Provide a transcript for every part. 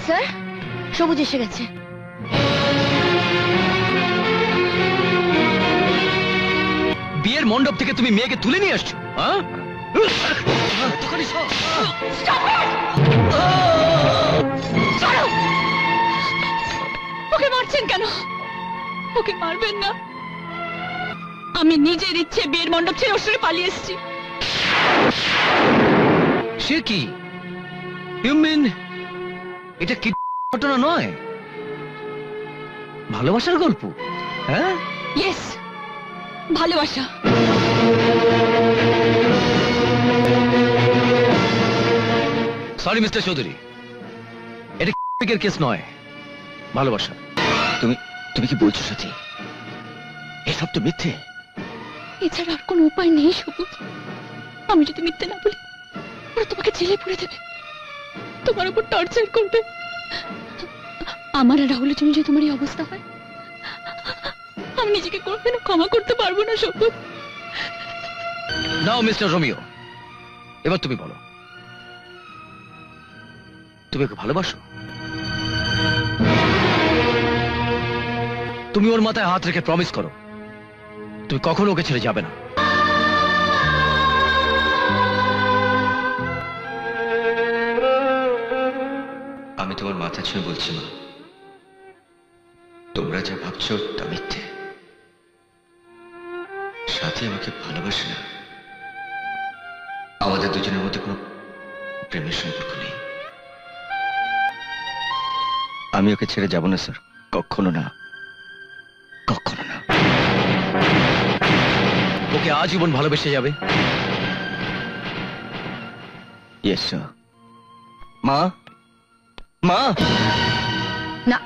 Sir, সবুজ এসে গেছে। বিয়ের মণ্ডপ থেকে তুমি মেয়েকে তুলে নিয়ে আসছো, হ্যাঁ? ওকে মারছেন কেন? ওকে মারবেন না। আমি নিজের ইচ্ছে বিয়ের মণ্ডপ ছেড়ে ওর সঙ্গে পালিয়ে এসেছি। সে কি? ইউ মিন এটা কি ঘটনা নয়, ভালোবাসার গল্প? হ্যাঁ, ইয়েস, ভালোবাসা। সরি মিস্টার চৌধুরী, এটা এর কেস নয়, ভালোবাসা। তুমি তুমি কি বলছো সাথী? এসব তো মিথ্যে। এছাড়া আর কোনো উপায় নেই সবুজ। আমি যদি মিথ্যে না বলি, ওরা তোমাকে জেলে পুরে দেবে, তোমার উপর টর্চার করবে। আমার আর রাহুলের জন্য যদি তোমার এই অবস্থা হয়, আমি নিজেকে কোনোদিনও ক্ষমা করতে পারবো না সবুজ। নাও মিস্টার রোমিও, এবার তুমি বলো, তুমি ওকে ভালোবাসো? তুমি ওর মাথায় হাত রেখে প্রমিস করো তুমি কখনো ওকে ছেড়ে যাবে না। আমি তোমার মাথা ছুঁয়ে বলছি মা, তোমরা যা ভাবছো তা মিথ্যে। সাথী আমাকে ভালোবাসে না, আমাদের দুজনের মধ্যে কোনো প্রেমের সম্পর্ক নেই। আমি ওকে ছেড়ে যাব না স্যার, কখনো না, কখনো না। ওকে আজীবন ভালোবেসে যাবে? Yes sir. মা, মা। না,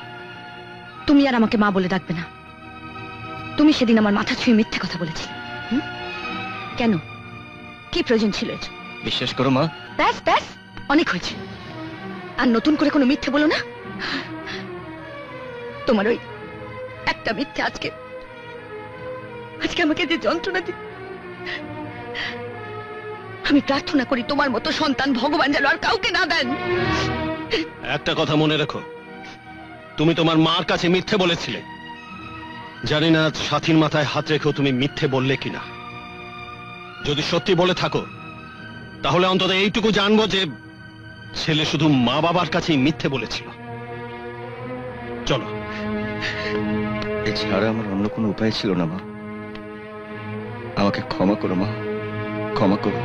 তুমি আর আমাকে মা বলে ডাকবে না। তুমি সেদিন আমার মাথা ছুঁয়ে মিথ্যে কথা বলেছিলে। কেন? কি প্রয়োজন ছিল এর? বিশ্বাস করো মা। ব্যাস ব্যাস, অনেক হয়েছে। আর নতুন করে কোনো মিথ্যে বলো না। তোমার ওই একটা মিথ্যে আজকে আজকে আমাকে যে যন্ত্রণা দি। আমি প্রার্থনা করি তোমার মতো সন্তান ভগবান যেন আর কাউকে না দেন। একটা কথা মনে রেখো, তুমি তোমার মার কাছে মিথ্যে বলেছিলে। জানি না সাথীর মাথায় হাত রেখেও তুমি মিথ্যে বললে কিনা। যদি সত্যি বলে থাকো, তাহলে অন্তত এইটুকু জানবো যে ছেলে শুধু মা বাবার কাছেই মিথ্যে বলেছিল। চলো। এছাড়া আমার অন্য কোনো উপায় ছিল না মা। আমাকে ক্ষমা করো মা, ক্ষমা করো।